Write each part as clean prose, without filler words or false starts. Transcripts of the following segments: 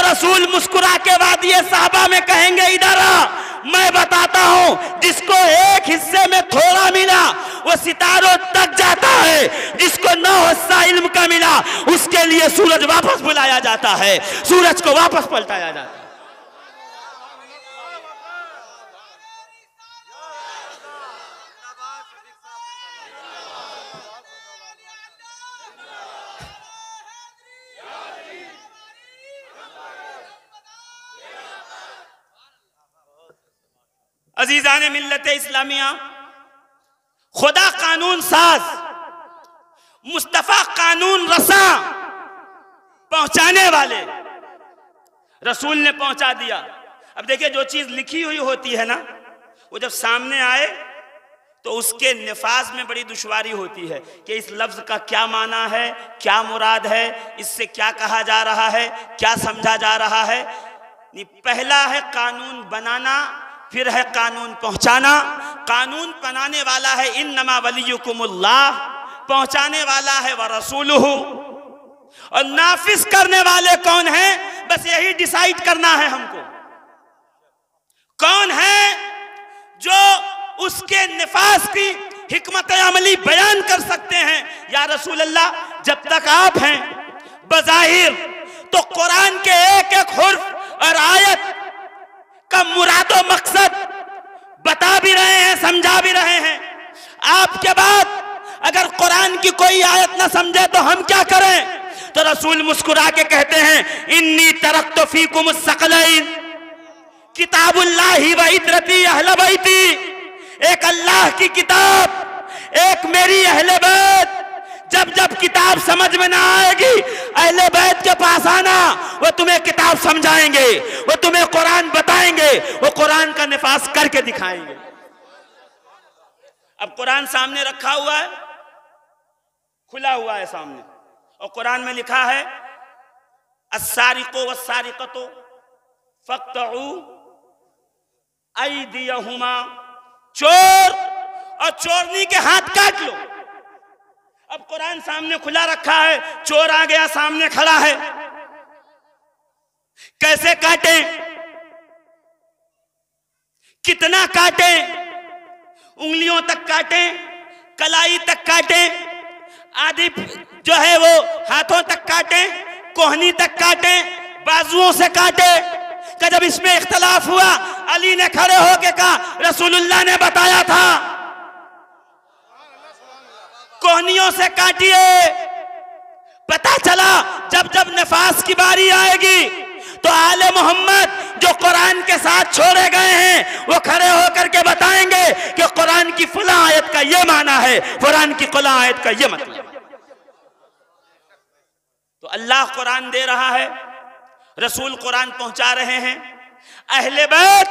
रसूल मुस्कुरा के बाद ये साहबा में कहेंगे इधर आ, मैं बताता हूं, जिसको एक हिस्से में थोड़ा मिला वो सितारों तक जाता है, जिसको 9 हिस्सा इल्म का मिला उसके लिए सूरज वापस बुलाया जाता है, सूरज को वापस पलटाया जाता है। अजीजान मिल्लत इस्लामिया, खुदा कानून साज, मुस्तफा कानून रसा, पहुंचाने वाले रसूल ने पहुंचा दिया। अब देखिए, जो चीज लिखी हुई होती है ना, वो जब सामने आए तो उसके निफाज में बड़ी दुश्वारी होती है कि इस लफ्ज का क्या माना है, क्या मुराद है, इससे क्या कहा जा रहा है, क्या समझा जा रहा है। पहला है कानून बनाना, फिर है कानून पहुंचाना। कानून बनाने वाला है इन्नमा वलियुकुमुल्लाह, पहुंचाने वाला है व रसूलुहु, और नाफिज करने वाले कौन हैं, बस यही डिसाइड करना है हमको। कौन है जो उसके निफाज की हिकमत अमली बयान कर सकते हैं। या रसूल अल्लाह, जब तक आप हैं बज़ाहिर तो कुरान के एक एक हुर्फ और आयत का मुरादो मकसद बता भी रहे हैं, समझा भी रहे हैं। आपके बाद अगर कुरान की कोई आयत ना समझे तो हम क्या करें? तो रसूल मुस्कुरा के कहते हैं, इन्नी तरक्तु फीकुम अस्सक़लैन किताबुल्लाहि व इतरती अहले बैती। एक अल्लाह की किताब, एक मेरी अहले बैत। जब जब किताब समझ में ना आएगी, अहले बैत के पास आना, वो तुम्हें किताब समझाएंगे, वो तुम्हें कुरान बताएंगे, वो कुरान का निफाज करके दिखाएंगे। अब कुरान सामने रखा हुआ है, खुला हुआ है सामने, और कुरान में लिखा है अस्सारिक़ु वस्सारिक़तु फ़क़्तऊ अयदियहुमा, चोर और चोरनी के हाथ काट लो। अब कुरान सामने खुला रखा है, चोर आ गया सामने खड़ा है, कैसे काटें, कितना काटें? उंगलियों तक काटें, कलाई तक काटें, आदि जो है वो हाथों तक काटें, कोहनी तक काटें, बाजुओं से काटें। कि जब इसमें इख्तलाफ हुआ, अली ने खड़े होकर कहा, रसूलुल्लाह ने बताया था कोहनियों से काटिए। पता चला जब जब नफास की बारी आएगी तो आले मोहम्मद जो कुरान के साथ छोड़े गए हैं वो खड़े होकर के बताएंगे कि कुरान की फलां आयत का ये माना है, कुरान की फलां आयत का ये मतलब। तो अल्लाह कुरान दे रहा है, रसूल कुरान पहुंचा रहे हैं। अहले बैत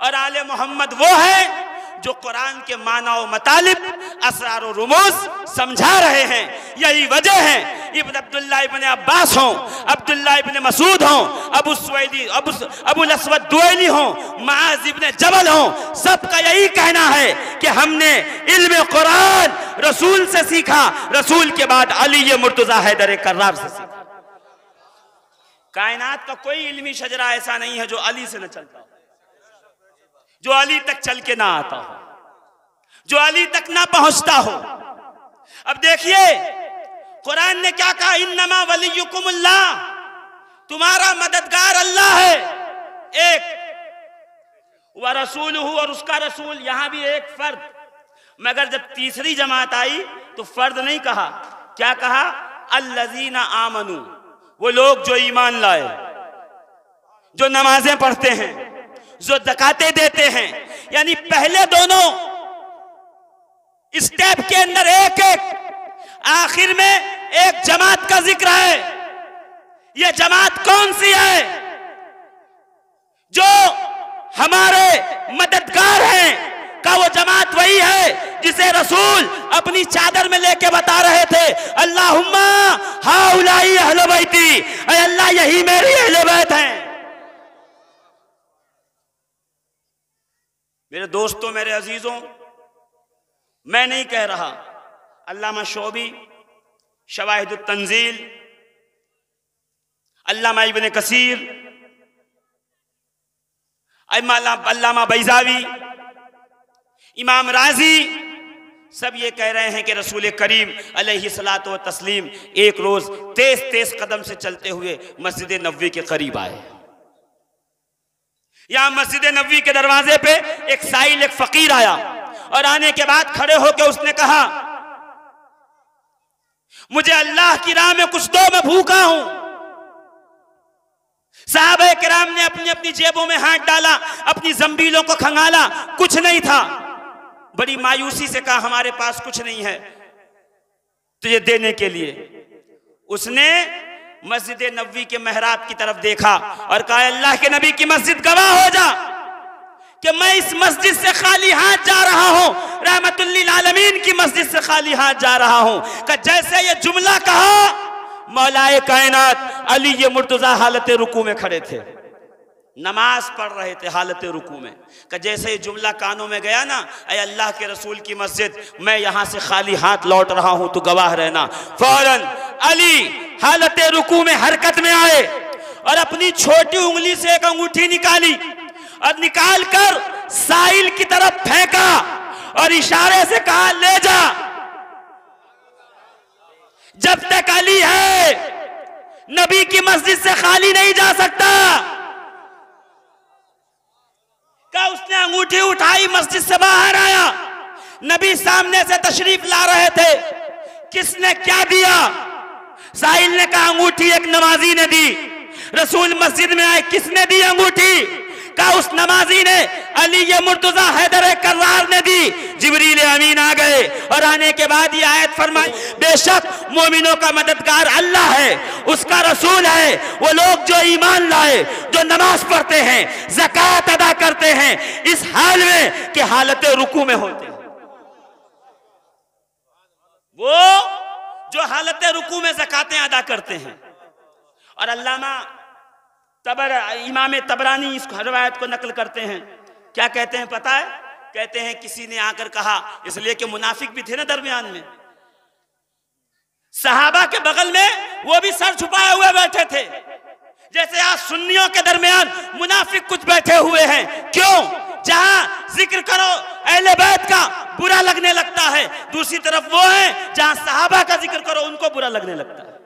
और आले मोहम्मद वो है जो कुरान के माना और मतालिब, असरार और रुमूज समझा रहे हैं। यही वजह है इब्न अब्दुल्लाह इब्न अब्बास हों, अब्दुल्लाह इब्न मसूद हों, अबुल अस्वद दुवैली हों, मुआज़ इब्न जबल हों, सबका यही कहना है कि हमने इल्म कुरान रसूल से सीखा, रसूल के बाद अली मुर्तज़ा हैदर कर्रार से सीखा। कायनात का कोई इल्मी शजरा ऐसा नहीं है जो अली से न चलता हो, जो अली तक चल के ना आता हो, जो अली तक ना पहुंचता हो। अब देखिए कुरान ने क्या कहा, इन्नमा वलियुकुमुल्लाह, तुम्हारा मददगार अल्लाह है एक, व रसूलुहु, और उसका रसूल। यहां भी एक फर्द, मगर जब तीसरी जमात आई तो फर्द नहीं कहा, क्या कहा? अल्लज़ीना आमनू, वो लोग जो ईमान लाए, जो नमाजें पढ़ते हैं, जो ज़कातें देते हैं। यानी पहले दोनों स्टेप के अंदर एक एक, आखिर में एक जमात का जिक्र है। यह जमात कौन सी है? जो हमारे मददगार हैं का वो जमात वही है जिसे रसूल अपनी चादर में लेके बता रहे थे, अल्लाहुम्मा हाउलाई अहले बैती, ऐ अल्लाह यही मेरी अहले बैत हैं। मेरे दोस्तों, मेरे अजीजों, मैं नहीं कह रहा, अल्लामा शौबी, शवाहिदुत तंजील, अल्लामा इब्न कसीर, अल्लामा बैज़ावी, इमाम राजी सब ये कह रहे हैं कि रसूल करीम अलैहिस्सलातु व तस्लीम एक रोज तेज तेज कदम से चलते हुए मस्जिद नबवी के करीब आए। यहां मस्जिद नबवी के दरवाजे पे एक साइल, एक फकीर आया और आने के बाद खड़े होकर उसने कहा, मुझे अल्लाह की राह में कुछ दो, मैं भूखा हूं। सहाबा किराम ने अपनी अपनी जेबों में हाथ डाला, अपनी जंबीलों को खंगाला, कुछ नहीं था। बड़ी मायूसी से कहा, हमारे पास कुछ नहीं है तुझे देने के लिए। उसने मस्जिद नबवी के मेहराब की तरफ देखा और कहा, अल्लाह के नबी की मस्जिद गवाह हो जा कि मैं इस मस्जिद से खाली हाथ जा रहा हूं, रहमतुल लिल आलमीन की मस्जिद से खाली हाथ जा रहा हूं। कि जैसे ये जुमला कहा, मौलाए कायनात अली ये मुर्तजा हालत रुकू में खड़े थे, नमाज पढ़ रहे थे हालत रुकू में। कि जैसे ये जुमला कानों में गया ना, ऐ अल्लाह के रसूल की मस्जिद, मैं यहां से खाली हाथ लौट रहा हूं, तो गवाह रहना। फौरन अली हालत रुकू में हरकत में आए और अपनी छोटी उंगली से एक अंगूठी निकाली और निकाल कर साइल की तरफ फेंका और इशारे से कहा, ले जा, जब तक अली है नबी की मस्जिद से खाली नहीं जा सकता। का उसने अंगूठी उठाई, मस्जिद से बाहर आया, नबी सामने से तशरीफ ला रहे थे। किसने क्या दिया? साहिल ने कहा, अंगूठी एक नमाजी ने दी। रसूल मस्जिद में आए, किसने दी अंगूठी? कहा उस नमाजी ने, अली ये मुर्तजा हैदर कर्रार ने दी। जिब्रील अमीन आ गए और आने के बाद ये आयत फरमाई, बेशक मोमिनों का मददगार अल्लाह है, उसका रसूल है। वो लोग जो ईमान लाए, जो नमाज पढ़ते हैं, ज़कात अदा करते हैं, इस हाल में कि हालत रुकू में होते हैं। वो जो हालत रुकू में ज़कातें अदा करते हैं। और अल्लामा इमाम तबरानी इस रवायत को नकल करते हैं। क्या कहते हैं पता है? कहते हैं किसी ने आकर कहा, इसलिए कि मुनाफिक भी थे ना दरमियान में, सहाबा के बगल में वो भी सर छुपाए हुए बैठे थे, जैसे आज सुन्नियों के दरमियान मुनाफिक कुछ बैठे हुए हैं। क्यों? जहां जिक्र करो अहले बैत का बुरा लगने लगता है, दूसरी तरफ वो है जहां सहाबा का जिक्र करो उनको बुरा लगने लगता है।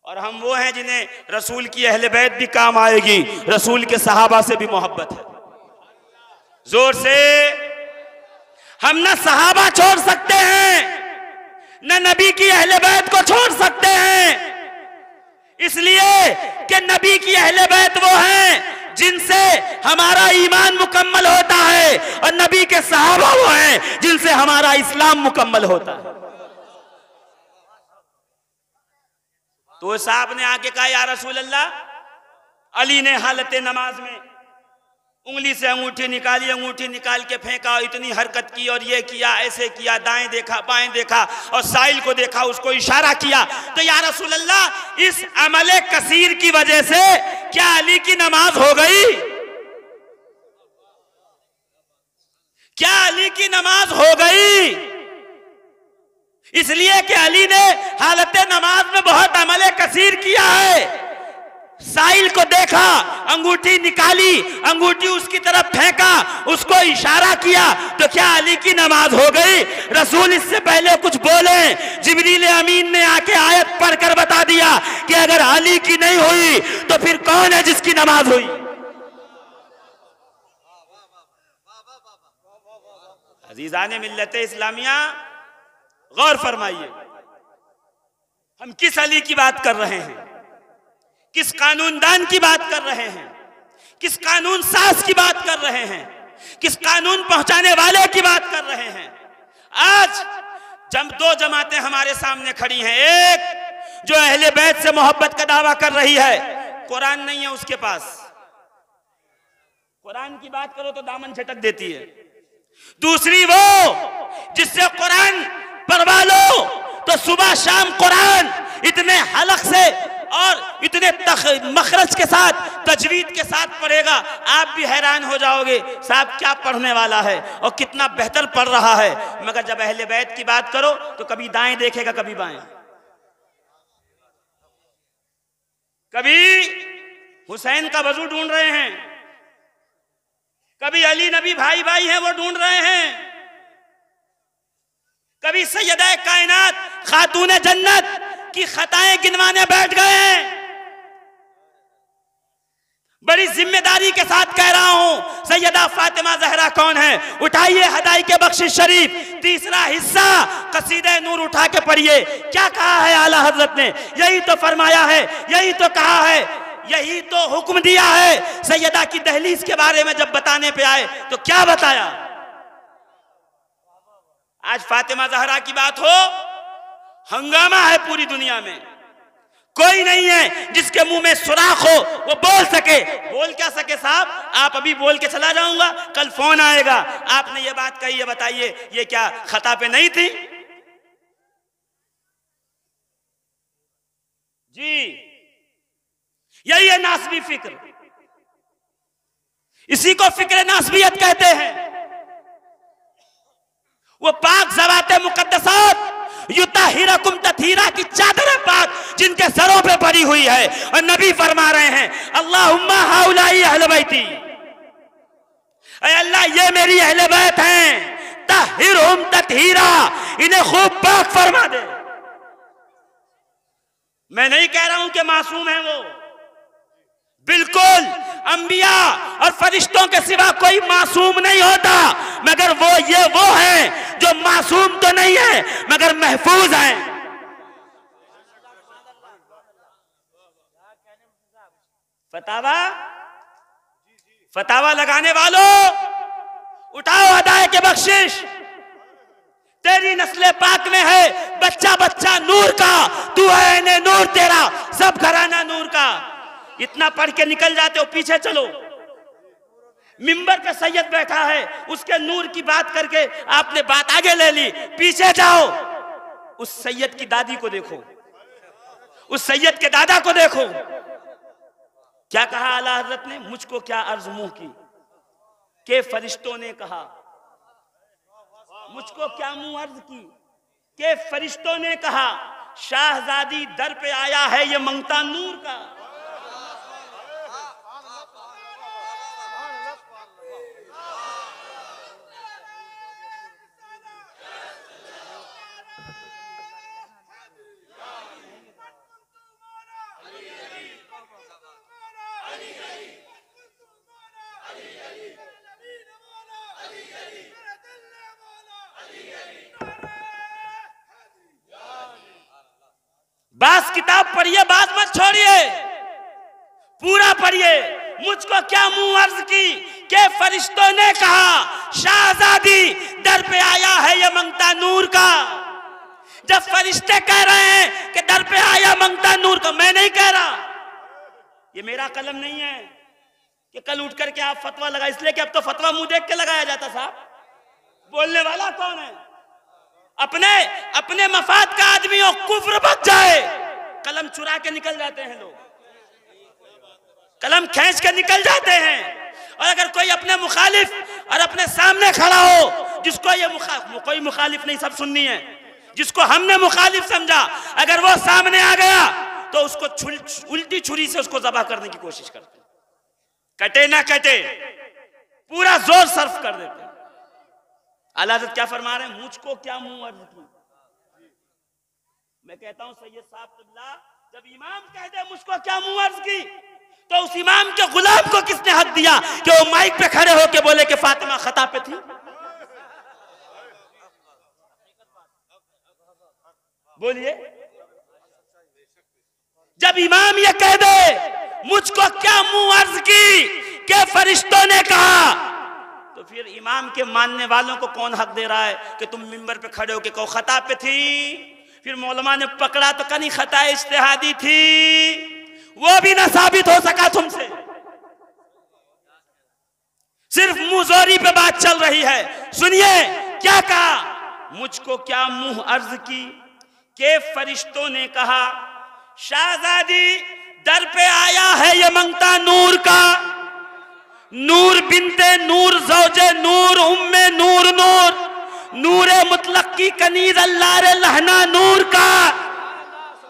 और हम वो हैं जिन्हें रसूल की अहले बैत भी काम आएगी, रसूल के सहाबा से भी मोहब्बत है। जोर से, हम न सहाबा छोड़ सकते हैं, न नबी की अहले बैत को छोड़ सकते हैं। इसलिए कि नबी की अहले बैत वो हैं जिनसे हमारा ईमान मुकम्मल होता है, और नबी के सहाबा वो हैं जिनसे हमारा इस्लाम मुकम्मल होता है। तो साहब ने आके कहा, या रसूल अल्लाह, अली ने हालत नमाज में उंगली से अंगूठी निकाली, अंगूठी निकाल के फेंका, इतनी हरकत की और ये किया, ऐसे किया, दाएं देखा, बाएं देखा और साइल को देखा, उसको इशारा किया। तो या रसूल अल्लाह, इस अमले कसीर की वजह से क्या अली की नमाज हो गई? क्या अली की नमाज हो गई? इसलिए कि अली ने हालत नमाज में बहुत अमले कसीर किया है। साइल को देखा, अंगूठी निकाली, अंगूठी उसकी तरफ फेंका, उसको इशारा किया, तो क्या अली की नमाज हो गई? रसूल इससे पहले कुछ बोले, जिब्रील अमीन ने आके आयत पढ़कर बता दिया कि अगर अली की नहीं हुई तो फिर कौन है जिसकी नमाज हुई? अजीजाने मिल्लत इस्लामिया, गौर फरमाइए, हम किस अली की बात कर रहे हैं, किस कानूनदान की बात कर रहे हैं, किस कानून साज की बात कर रहे हैं, किस कानून पहुंचाने वाले की बात कर रहे हैं। आज जब दो जमातें हमारे सामने खड़ी हैं, एक जो अहले बैत से मोहब्बत का दावा कर रही है, कुरान नहीं है उसके पास, कुरान की बात करो तो दामन झटक देती है। दूसरी वो जिससे कुरान पढ़वा लो तो सुबह शाम कुरान इतने हलक से और इतने मखरज के साथ, तजवीद के साथ पढ़ेगा, आप भी हैरान हो जाओगे साहब क्या पढ़ने वाला है और कितना बेहतर पढ़ रहा है। मगर जब अहले बैत की बात करो तो कभी दाएं देखेगा, कभी बाएं, कभी हुसैन का वजू ढूंढ रहे हैं, कभी अली नबी भाई भाई हैं वो ढूंढ रहे हैं, कभी सैयदा कायनात खातून जन्नत की खताएं गिनवाने बैठ गए हैं। बड़ी जिम्मेदारी के साथ कह रहा हूं, सैयदा फातिमा जहरा कौन है? उठाइए हदाई के बख्शिश शरीफ तीसरा हिस्सा कसीदे नूर उठा के पढ़िए। क्या कहा है आला हजरत ने? यही तो फरमाया है, यही तो कहा है, यही तो हुक्म दिया है। सैयदा की दहलीज के बारे में जब बताने पे आए तो क्या बताया? आज फातिमा जहरा की बात हो, हंगामा है पूरी दुनिया में। कोई नहीं है जिसके मुंह में सुराख हो वो बोल सके। बोल क्या सके साहब? आप अभी बोल के चला जाऊंगा, कल फोन आएगा, आपने ये बात कही है, बताइए ये क्या खता पे नहीं थी? जी यही है नासबी फिक्र, इसी को फिक्र नासबियत कहते हैं। वो पाक ज़वाते मुकद्दसात युताहिरकुम तथीरा की चादर पाक जिनके सरों पे पड़ी हुई है, और नबी फरमा रहे हैं अल्लाहुम्मा हाउलाई अहले बैती, ऐ अल्लाह ये मेरी अहले बैत हैं, तहिरहुम तथीरा, इन्हें खूब पाक फरमा दे। मैं नहीं कह रहा हूं कि मासूम है वो, बिल्कुल अंबिया और फरिश्तों के सिवा कोई मासूम नहीं होता, मगर वो हैं जो मासूम तो नहीं है मगर महफूज हैं। फतावा लगाने वालों, उठाओ अदाए के बख्शिश। तेरी नस्ले पाक में है बच्चा बच्चा नूर का, तू है ने नूर तेरा, सब घराना नूर का। इतना पढ़ के निकल जाते हो, पीछे चलो। मिंबर पे सैयद बैठा है, उसके नूर की बात करके आपने बात आगे ले ली, पीछे जाओ। उस सैयद की दादी को देखो, उस सैयद के दादा को देखो। क्या कहा आला हजरत ने? मुझको क्या अर्ज मुंह की के फरिश्तों ने कहा, मुझको क्या मुंह अर्ज की के फरिश्तों ने कहा, शाहजादी दर पे आया है ये मंगता नूर का। बास किताब पढ़िए, बात मत छोड़िए, पूरा पढ़िए। मुझको क्या मुंह अर्ज की के फरिश्तों ने कहा, शाहजादी दर पे आया है ये मंगता नूर का। जब फरिश्ते कह रहे हैं कि दर पे आया मंगता नूर का, मैं नहीं कह रहा, ये मेरा कलम नहीं है कि कल उठ करके आप फतवा लगा, इसलिए कि अब तो फतवा मुंह देख के लगाया जाता। साहब बोलने वाला कौन है? अपने मफाद का आदमी हो, कुफ्र बच जाए, कलम चुरा के निकल जाते हैं लोग, कलम खींच के निकल जाते हैं। और अगर कोई अपने मुखालिफ और अपने सामने खड़ा हो, जिसको ये कोई मुखालिफ नहीं, सब सुन्नी है, जिसको हमने मुखालिफ समझा, अगर वो सामने आ गया तो उसको उल्टी छुरी से उसको ज़बह करने की कोशिश करते, कटे ना कटे पूरा जोर सर्फ कर देते। आला हज़रत क्या फरमा रहे हैं? मुझको क्या मुंह अर्ज की। मैं कहता हूं सैयद साहब किबला, जब इमाम कह दे मुझको क्या मुंह अर्ज की, तो उस इमाम के गुलाम को किसने हक दिया कि वो माइक पे खड़े होके बोले कि फातिमा खता पे थी? बोलिए। जब इमाम ये कह दे मुझको क्या मुंह अर्ज की कि फरिश्तों ने कहा, तो फिर इमाम के मानने वालों को कौन हक दे रहा है कि तुम मिंबर पे खड़े हो के कहो खता पे थी? फिर मौलमा ने पकड़ा तो कहीं खता इज्तिहादी थी, वो भी ना साबित हो सका तुमसे, सिर्फ मुंहजोरी पे बात चल रही है। सुनिए क्या कहा, मुझको क्या मुंह अर्ज की के फरिश्तों ने कहा, शाहजादी दर पे आया है ये मंगता नूर का, नूर बिनते नूर ज़ौजे नूर उम्मे नूर नूर, नूरे मुतलक की कनीज अल्लाह रे लहना नूर का।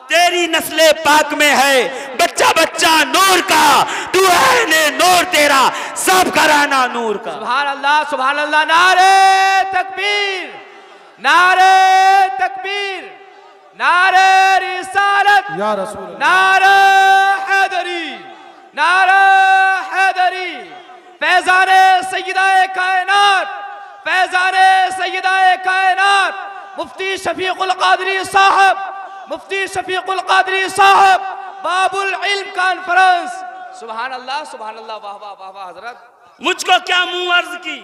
तेरी नस्ले पाक में है बच्चा बच्चा नूर का, तू है ने नूर तेरा, सब घराना नूर का। सुभान अल्लाह, सुभान अल्लाह। नारे तकबीर, नारे तकबीर, नारे रिसालत या रसूल, नारे हैदरी, नारे हैदरी। फैजाने सय्यदाए कायनात, फैजाने सय्यदाए कायनात मुफ्ती शफीकुल कादरी साहब, मुफ्ती शफीकुल कादरी साहब, बाबुल इल्म कॉन्फ्रेंस। सुभान अल्लाह, सुभान अल्लाह। वाह वाह वाह वाह हजरत। मुझको क्या मुंह अर्ज की,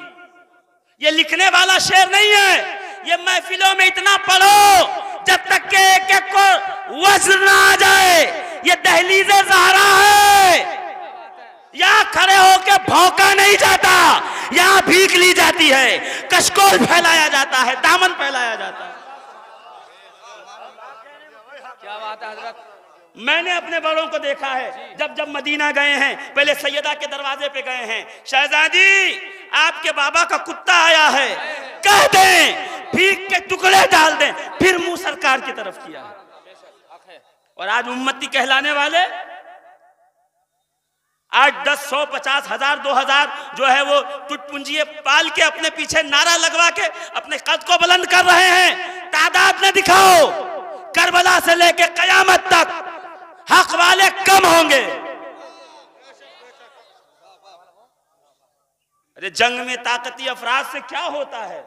ये लिखने वाला शेर नहीं है, ये महफिलों में इतना पढ़ो जब तक के एक एक को वज्र ना आ जाए। ये दहलीज़े ज़हरा है, यहाँ खड़े होके भौंका नहीं जाता, यहाँ भीख ली जाती है, कशकोल फैलाया जाता है, दामन फैलाया जाता है। क्या बात है हजरत। मैंने अपने बड़ों को देखा है, जब जब मदीना गए हैं पहले सैयदा के दरवाजे पे गए हैं, शहजादी आपके बाबा का कुत्ता आया है, कह दें भीख के टुकड़े डाल दें, फिर मुंह सरकार की तरफ किया है। और आज उम्मती कहलाने वाले आज 10, 100, 50, 1000, 2000 जो है वो टुटपुंजिए पाल के अपने पीछे नारा लगवा के अपने कद को बुलंद कर रहे हैं। तादाद न दिखाओ, करबला से लेके कयामत तक हक वाले कम होंगे। अरे जंग में ताकती अफराद से क्या होता है,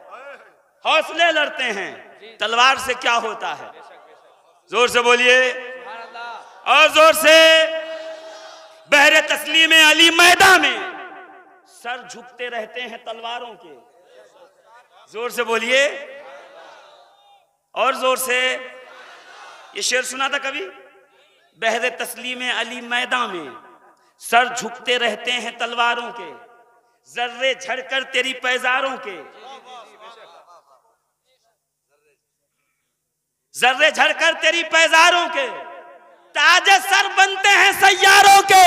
हौसले लड़ते हैं, तलवार से क्या होता है। जोर से बोलिए और जोर से। बहरे तस्लीम अली मैदान में सर झुकते रहते हैं तलवारों के। जोर से बोलिए और जोर से। ये शेर सुना था कभी? बहरे तस्लीम अली मैदान में सर झुकते रहते हैं तलवारों के, जर्रे झड़कर तेरी पैजारों के, जर्रे झड़कर तेरी पैजारों के, ताजे सर बनते हैं सैयारों के।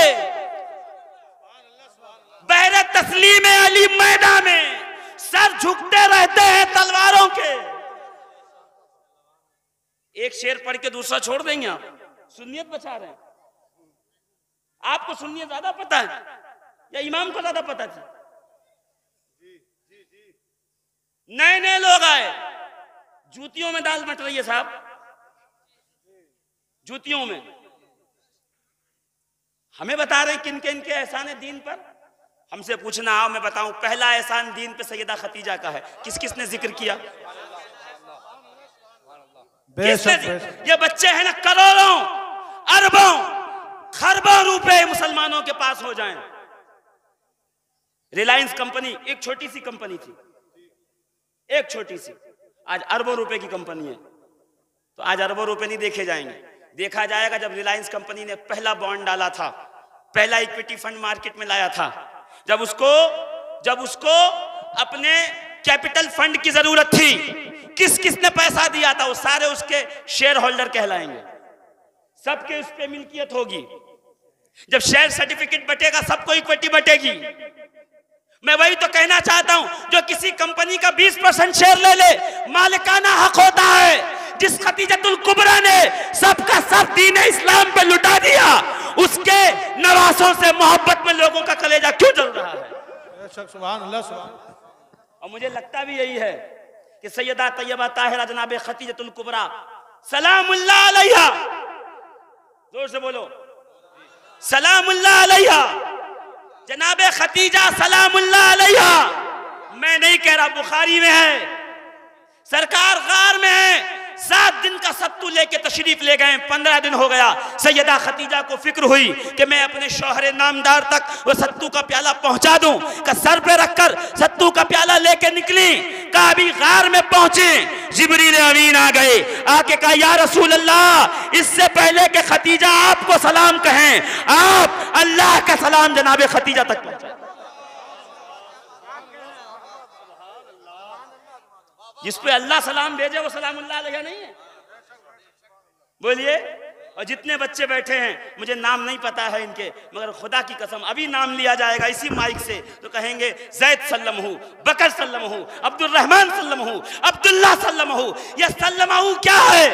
बहरे तस्लीम अली मैदान में सर झुकते रहते हैं तलवारों के। एक शेर पढ़ के दूसरा छोड़ देंगे आप, सुन्नियत बचा रहे हैं। आपको सुन्नियत ज्यादा पता है या इमाम को ज्यादा पता थी? नए नए लोग आए, जूतियों में दाल मच रही है साहब, जूतियों में। हमें बता रहे हैं किनके इनके एहसान दीन पर। हमसे पूछना, आओ मैं बताऊं। पहला एहसान दीन पे सैयदा खतीजा का है। किस किसने जिक्र किया? ये बच्चे हैं ना, करोड़ों अरबों खरबों रुपए मुसलमानों के पास हो जाएं। रिलायंस कंपनी एक छोटी सी कंपनी थी, एक छोटी सी, आज अरबों रुपए की कंपनी है। तो आज अरबों रुपए नहीं देखे जाएंगे, देखा जाएगा जब रिलायंस कंपनी ने पहला बॉन्ड डाला था, पहला इक्विटी फंड मार्केट में लाया था, जब उसको अपने कैपिटल फंड की जरूरत थी, किस किसने पैसा दिया था, वो सारे उसके शेयर होल्डर कहलाएंगे। सबके उस पे मिल्कियत होगी। जब शेयर सर्टिफिकेट बटेगा सबको इक्विटी बटेगी। मैं वही तो कहना चाहता हूं, जो किसी कंपनी का 20% शेयर ले ले, मालिकाना हक होता है। जिस खतीजतुल कुबरा ने सबका सब दीन इस्लाम पे लुटा दिया, उसके नवासों से मोहब्बत में लोगों का कलेजा क्यों जल रहा है? सुभान अल्लाह, सुभान। और मुझे लगता भी यही है कि सैयदा तैयबा ताहिरा जनाब खतीजतुल कुबरा सलामुल्लाह अलैहा, जोर से बोलो, सलामुल्लाह अलैहा, जनाब खतीजा सलामुल्लाह अलैहा। मैं नहीं कह रहा, बुखारी में है, सरकार गार में है, 7 दिन का सत्तू लेके तशरीफ ले गए। 15 दिन हो गया। सैयदा खतीजा को फिक्र हुई कि मैं अपने शौहरे नामदार तक वो सत्तू का प्याला पहुंचा दूं। का सर पे रखकर सत्तू का प्याला लेके निकली। का अभी गार में पहुंचे, जिब्रील अमीन आ गए, आके कहा या रसूल अल्लाह, इससे पहले कि खतीजा आपको सलाम कहें, आप अल्लाह का सलाम जनाब खतीजा तक पहुंचाए। जिस पे अल्लाह सलाम भेजे वो सलामुल्लाह अलैहा नहीं है। बोलिए। और जितने बच्चे बैठे हैं, मुझे नाम नहीं पता है इनके, मगर खुदा की कसम अभी नाम लिया जाएगा इसी माइक से तो कहेंगे जैद सल्लमहू, बकर सल्लमहू, अब्दुल रहमान सल्लमहू, अब्दुल्ला सल्लमहू। ये सल्लमहू क्या है?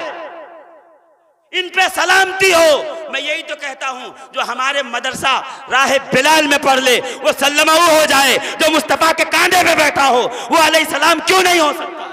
इन पे सलामती हो। मैं यही तो कहता हूं, जो हमारे मदरसा राह बिलाल में पढ़ ले वो सल्लमाऊ हो जाए, जो मुस्तफ़ा के कांधे पे बैठा हो वो अलैहि सलाम क्यों नहीं हो सकता?